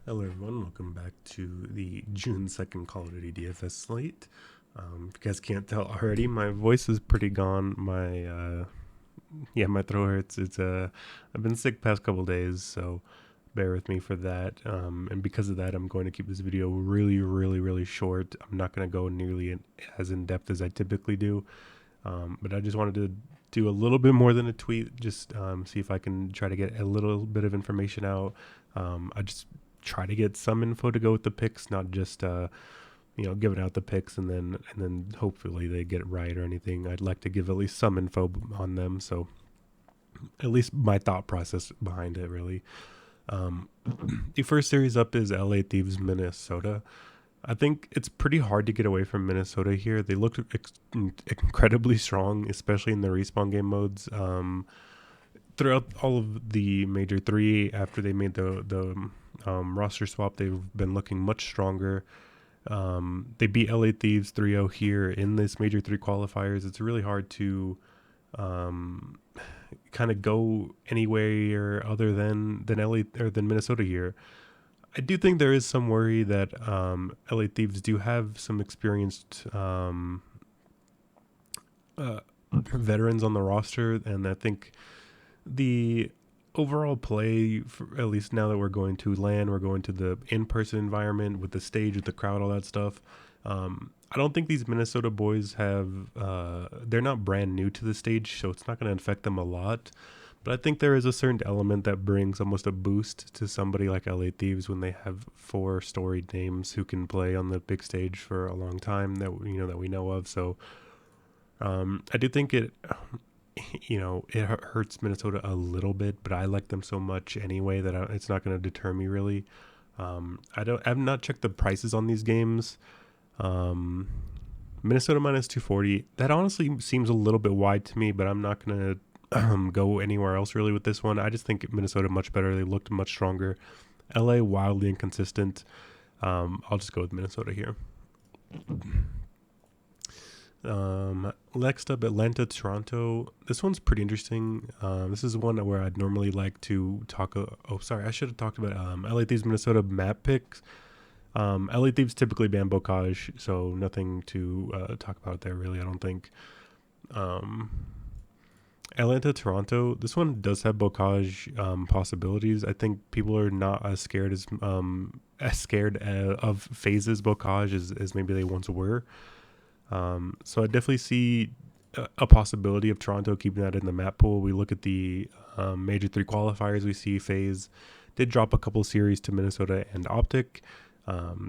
Hello, everyone. Welcome back to the June 2nd Call of Duty DFS slate. If you guys can't tell already, my voice is pretty gone. My throat hurts. I've been sick past couple days, so bear with me for that. And because of that, I'm going to keep this video really, really, really short. I'm not going to go nearly as in depth as I typically do. But I just wanted to do a little bit more than a tweet, just see if I can try to get a little bit of information out. I just try to get some info to go with the picks, not just giving out the picks and then hopefully they get it right or anything. I'd like to give at least some info on them, so at least my thought process behind it really. The first series up is LA Thieves Minnesota. I think it's pretty hard to get away from Minnesota here. They looked incredibly strong, especially in the respawn game modes. Throughout all of the major three, after they made the roster swap, they've been looking much stronger. They beat LA Thieves 3-0 here in this major three qualifiers. It's really hard to kind of go anywhere other than LA or than Minnesota here. I do think there is some worry that LA Thieves do have some experienced veterans on the roster, and I think the overall play, for, at least now that we're going to LAN, we're going to the in-person environment with the stage, with the crowd, all that stuff. I don't think these Minnesota boys have, they're not brand new to the stage, so it's not going to affect them a lot. But I think there is a certain element that brings almost a boost to somebody like LA Thieves when they have four storied names who can play on the big stage for a long time that we know of. So I do think it hurts Minnesota a little bit, but I like them so much anyway that it's not going to deter me really. I've not checked the prices on these games. Minnesota minus 240. That honestly seems a little bit wide to me, but I'm not going to go anywhere else really with this one. I just think Minnesota much better. They looked much stronger. LA wildly inconsistent. I'll just go with Minnesota here. Next up, Atlanta, Toronto. This one's pretty interesting. This is one where I'd normally like to talk. I should have talked about LA Thieves, Minnesota map picks. LA Thieves typically ban Bocage, so nothing to talk about there really, I don't think. Atlanta, Toronto. This one does have Bocage possibilities. I think people are not as scared of phases Bocage as maybe they once were. So I definitely see a possibility of Toronto keeping that in the map pool. We look at the major three qualifiers. We see FaZe did drop a couple series to Minnesota and Optic.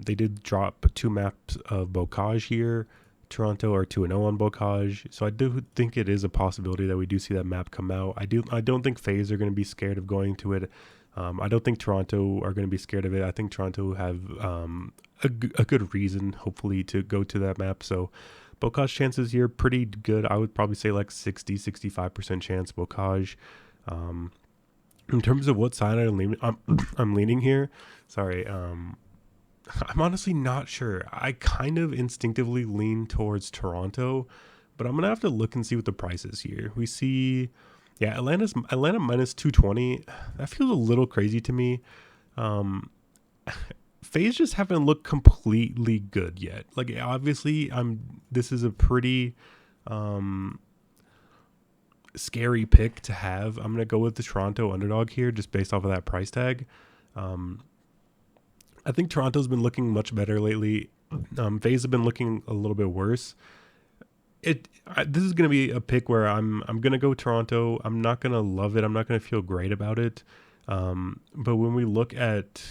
They did drop two maps of Bocage here. Toronto are 2-0 on Bocage. So I do think it is a possibility that we do see that map come out. I don't think FaZe are going to be scared of going to it. I don't think Toronto are going to be scared of it. I think Toronto have a good reason, hopefully, to go to that map. So Bocage chances here pretty good. I would probably say like 65% chance Bocage. In terms of what side I'm leaning here, sorry, I'm honestly not sure. I kind of instinctively lean towards Toronto, but I'm going to have to look and see what the price is here. We see, Atlanta minus 220. That feels a little crazy to me. FaZe just haven't looked completely good yet. Like, obviously, this is a pretty scary pick to have. I'm going to go with the Toronto underdog here just based off of that price tag. I think Toronto's been looking much better lately. FaZe have been looking a little bit worse. This is going to be a pick where I'm going to go Toronto. I'm not going to love it. I'm not going to feel great about it. But when we look at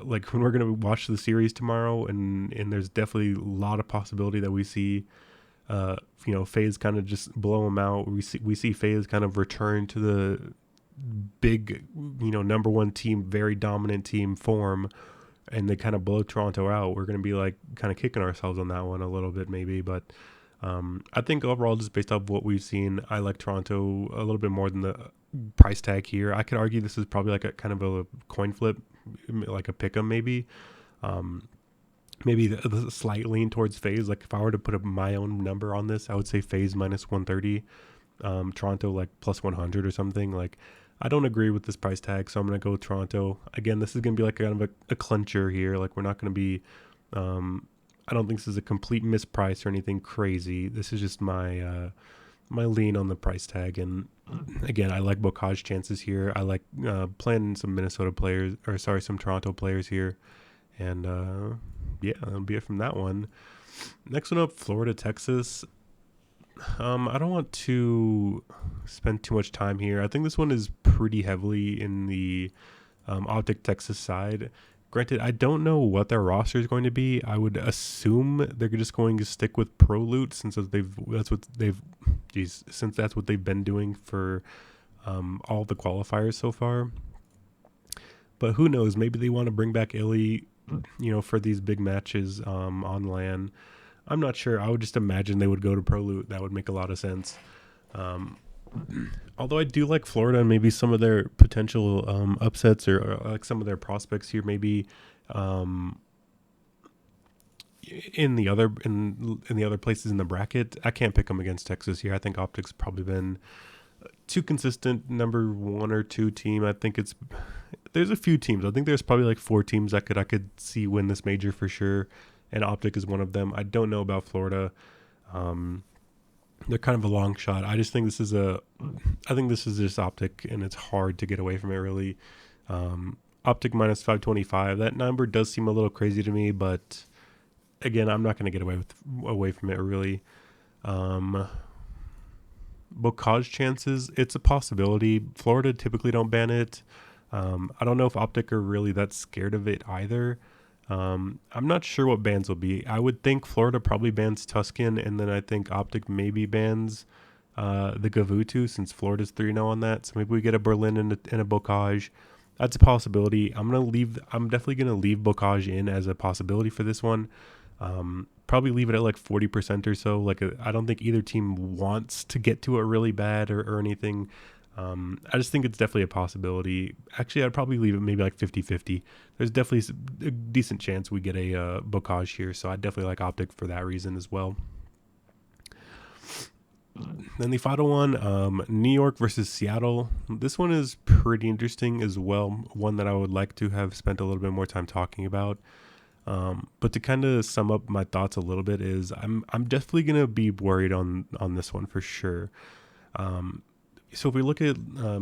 when we're going to watch the series tomorrow, and there's definitely a lot of possibility that we see FaZe kind of just blow them out. We see FaZe kind of return to the big number one team, very dominant team form, and they kind of blow Toronto out. We're going to be like kind of kicking ourselves on that one a little bit maybe, but I think overall, just based off what we've seen, I like Toronto a little bit more than the price tag here. I could argue this is probably like a kind of a coin flip, like a pick 'em maybe. Maybe the slight lean towards FaZe. Like if I were to put up my own number on this, I would say FaZe minus 130, Toronto like plus 100 or something. Like I don't agree with this price tag, so I'm going to go with Toronto. Again, this is going to be like kind of a clincher here. Like, we're not going to be, I don't think this is a complete misprice or anything crazy. This is just my lean on the price tag. And again, I like Bocage chances here. I like playing some Minnesota players, or sorry, some Toronto players here. And yeah, that'll be it from that one. Next one up, Florida, Texas. I don't want to spend too much time here. I think this one is pretty heavily in the Optic Texas side. Granted, I don't know what their roster is going to be. I would assume they're just going to stick with Pro Loot since that's what they've been doing for all the qualifiers so far. But who knows? Maybe they want to bring back Illy, for these big matches on LAN. I'm not sure. I would just imagine they would go to Pro Loot. That would make a lot of sense. Although I do like Florida and maybe some of their potential upsets or like some of their prospects here, maybe in the other places in the bracket. I can't pick them against Texas here. I think Optic's probably been too consistent number 1 or 2 team. I think there's a few teams. I think there's probably like 4 teams I could see win this major for sure, and Optic is one of them. I don't know about Florida. They're kind of a long shot. I just think this is just Optic, and it's hard to get away from it really. Optic minus 525. That number does seem a little crazy to me, but again, I'm not going to get away from it really. Bocage chances, it's a possibility. Florida typically don't ban it. I don't know if Optic are really that scared of it either. I'm not sure what bans will be. I would think Florida probably bans Tuscan, and then I think Optic maybe bans the Gavutu, since Florida's 3-0 on that. So maybe we get a Berlin and a Bocage. That's a possibility. I'm definitely gonna leave Bocage in as a possibility for this one. Probably leave it at like 40% or so. I don't think either team wants to get to it really bad or anything. I just think it's definitely a possibility. Actually, I'd probably leave it maybe like 50-50. There's definitely a decent chance we get a Bocage here, so I definitely like Optic for that reason as well. Then the final one, New York versus Seattle. This one is pretty interesting as well. One that I would like to have spent a little bit more time talking about. But to kind of sum up my thoughts a little bit is I'm definitely gonna be worried on this one for sure. So if we look at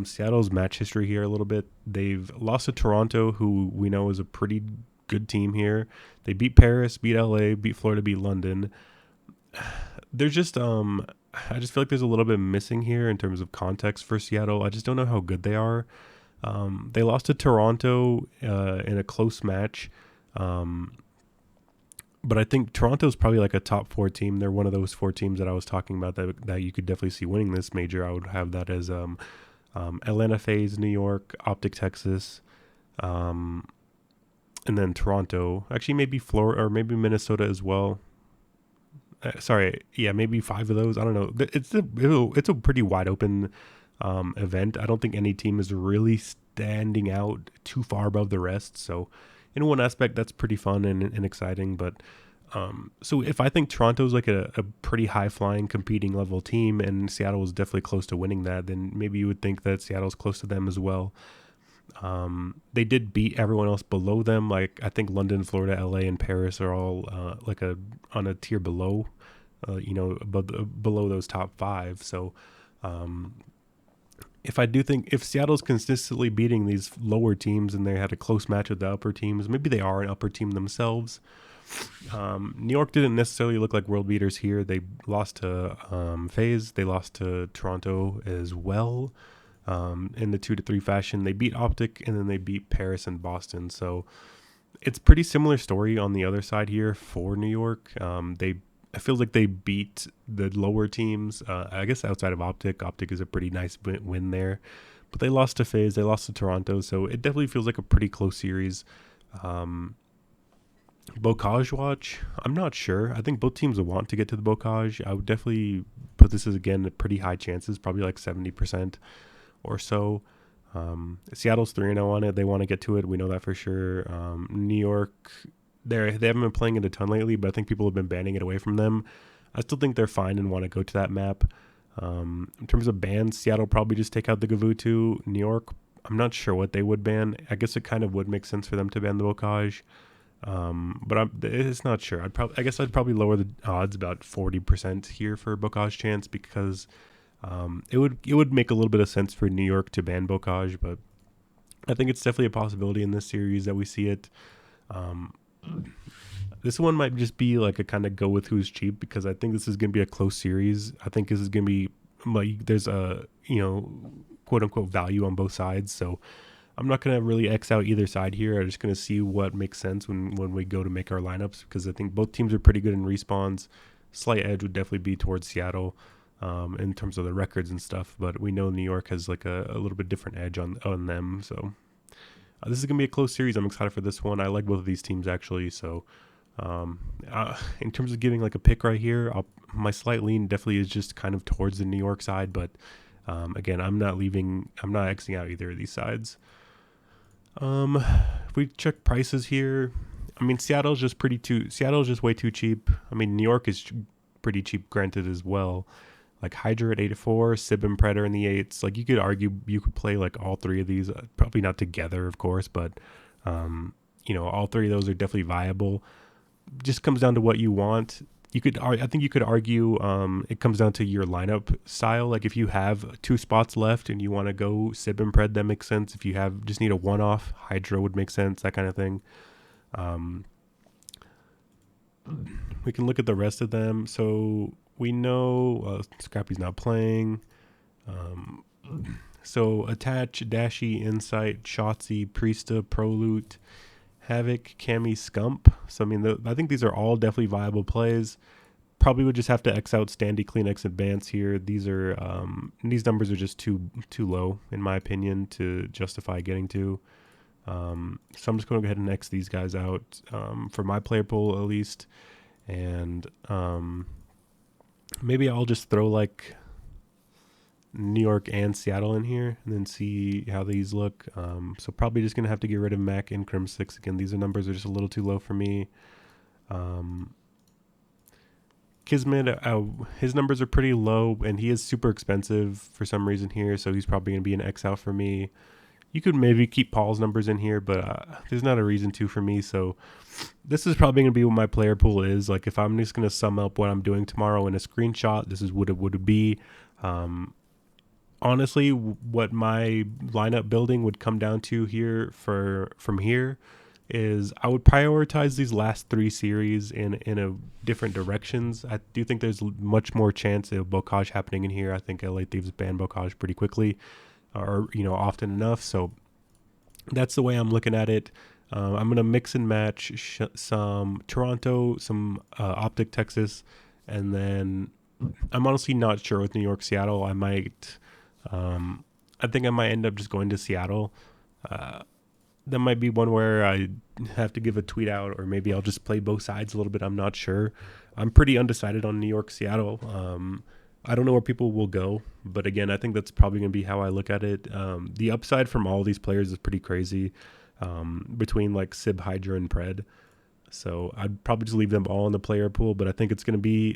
Seattle's match history here a little bit, they've lost to Toronto, who we know is a pretty good team here. They beat Paris, beat LA, beat Florida, beat London. There's just I just feel like there's a little bit missing here in terms of context for Seattle. I just don't know how good they are. They lost to Toronto in a close match. But I think Toronto's probably like a top 4 team. They're one of those 4 teams that I was talking about that you could definitely see winning this major. I would have that as Atlanta, FaZe, New York, Optic, Texas, and then Toronto. Actually, maybe Florida or maybe Minnesota as well. Maybe 5 of those. I don't know. It's a pretty wide open event. I don't think any team is really standing out too far above the rest. So in one aspect, that's pretty fun and exciting. But so if I think Toronto's like a pretty high flying competing level team, and Seattle is definitely close to winning that, then maybe you would think that Seattle's close to them as well. They did beat everyone else below them. Like I think London, Florida, LA, and Paris are all on a tier below, below those top 5. So if Seattle's consistently beating these lower teams and they had a close match with the upper teams, maybe they are an upper team themselves. New York didn't necessarily look like world beaters here. They lost to FaZe. They lost to Toronto as well in the 2-3 fashion. They beat Optic, and then they beat Paris and Boston. So it's pretty similar story on the other side here for New York. I feel like they beat the lower teams. I guess outside of Optic. Optic is a pretty nice win there. But they lost to FaZe. They lost to Toronto. So it definitely feels like a pretty close series. Bocage watch, I'm not sure. I think both teams will want to get to the Bocage. I would definitely put this as, again, pretty high chances, probably like 70% or so. Seattle's 3-0 on it. They want to get to it. We know that for sure. New York, they haven't been playing it a ton lately, but I think people have been banning it away from them. I still think they're fine and want to go to that map. In terms of bans, Seattle probably just take out the Gavutu. New York, I'm not sure what they would ban. I guess it kind of would make sense for them to ban the Bocage. But it's not sure. I guess I'd probably lower the odds about 40% here for Bocage chance because it would make a little bit of sense for New York to ban Bocage, but I think it's definitely a possibility in this series that we see it. Um, this one might just be like a kind of go with who's cheap because I think this is going to be a close series. I think this is going to be like there's a quote unquote value on both sides. So I'm not going to really X out either side here. I'm just going to see what makes sense when we go to make our lineups because I think both teams are pretty good in respawns. Slight edge would definitely be towards Seattle in terms of the records and stuff, but we know New York has like a little bit different edge on them. So this is going to be a close series. I'm excited for this one. I like both of these teams actually. So in terms of giving like a pick right here, my slight lean definitely is just kind of towards the New York side, but again, I'm not Xing out either of these sides. If we check prices here, I mean, Seattle's just way too cheap. I mean, New York is pretty cheap, granted, as well. Like Hydra at 8-4, Sib and Predator in the 8s. Like you could argue you could play like all three of these, probably not together, of course, but all three of those are definitely viable. Just comes down to what you want. I think you could argue it comes down to your lineup style. Like if you have two spots left and you want to go Sib and Pred, that makes sense. If you just need a one-off, Hydra would make sense, that kind of thing. We can look at the rest of them. So we know Scrappy's not playing. So Attach, Dashi, Insight, Shotzi, Priesta, Proloot, Havoc, Cammy, Scump. So I mean, I think these are all definitely viable plays. Probably would just have to X out Standy, Kleenex, Advance here. These numbers are just too low in my opinion to justify getting to. So I'm just going to go ahead and X these guys out for my player pool at least, and maybe I'll just throw like New York and Seattle in here and then see how these look. So probably just going to have to get rid of Mac and Crim 6 again. These numbers are just a little too low for me. Kismet, his numbers are pretty low and he is super expensive for some reason here. So he's probably going to be an X out for me. You could maybe keep Paul's numbers in here, but there's not a reason to for me. So this is probably going to be what my player pool is. Like if I'm just going to sum up what I'm doing tomorrow in a screenshot, this is what it would be. Honestly, what my lineup building would come down to from here is I would prioritize these last three series in a different directions. I do think there's much more chance of Bocage happening in here. I think LA Thieves ban Bocage pretty quickly, or often enough. So that's the way I'm looking at it. I'm gonna mix and match some Toronto, some Optic Texas, and then I'm honestly not sure with New York Seattle. I think I might end up just going to Seattle. That might be one where I have to give a tweet out, or maybe I'll just play both sides a little bit. I'm not sure. I'm pretty undecided on New York, Seattle. I don't know where people will go, but again, I think that's probably going to be how I look at it. The upside from all these players is pretty crazy between like Sib, Hydra, and Pred. So I'd probably just leave them all in the player pool, but I think it's going to be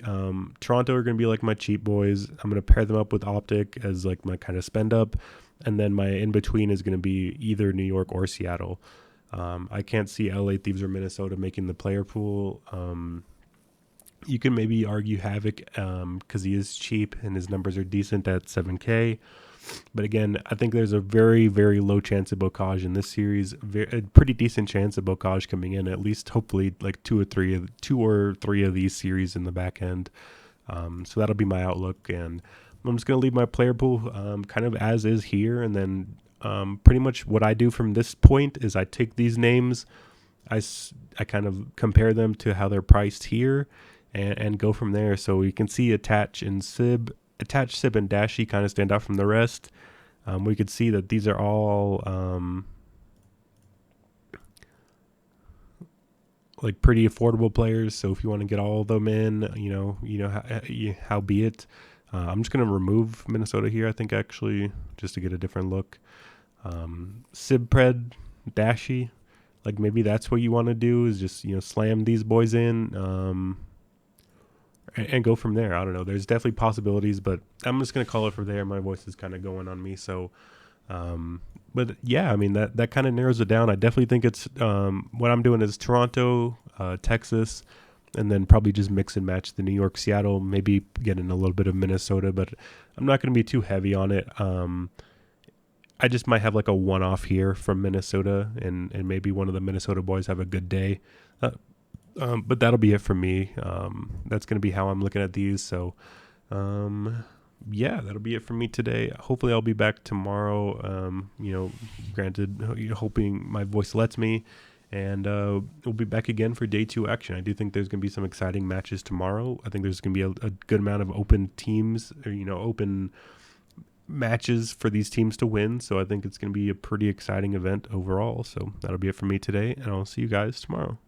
Toronto are going to be like my cheap boys. I'm going to pair them up with Optic as like my kind of spend up, and then my in between is going to be either New York or Seattle. I can't see LA Thieves or Minnesota making the player pool. You can maybe argue Havoc because he is cheap and his numbers are decent at 7K. But again, I think there's a very, very low chance of Bocage in this series. A pretty decent chance of Bocage coming in, at least hopefully like two or three of these series in the back end. So that'll be my outlook. And I'm just going to leave my player pool kind of as is here. And then pretty much what I do from this point is I take these names, I kind of compare them to how they're priced here and go from there. So you can see Attach, Sib, and Dashi kind of stand out from the rest. We could see that these are all like pretty affordable players. So if you want to get all of them in, how be it. I'm just going to remove Minnesota here, I think, actually, just to get a different look. Sib, Pred, Dashi, like maybe that's what you want to do is just, slam these boys in. and go from there. I don't know. There's definitely possibilities, but I'm just gonna call it from there. My voice is kind of going on me, so um, but yeah, I mean that kind of narrows it down. I definitely think it's what I'm doing is Toronto, Texas, and then probably just mix and match the New York, Seattle, maybe get in a little bit of Minnesota, but I'm not going to be too heavy on it. I just might have like a one-off here from Minnesota, and maybe one of the Minnesota boys have a good day. Uh, but that'll be it for me. That's going to be how I'm looking at these. So, yeah, that'll be it for me today. Hopefully, I'll be back tomorrow. Granted, hoping my voice lets me. And we'll be back again for day 2 action. I do think there's going to be some exciting matches tomorrow. I think there's going to be a good amount of open teams, or, open matches for these teams to win. So I think it's going to be a pretty exciting event overall. So that'll be it for me today, and I'll see you guys tomorrow.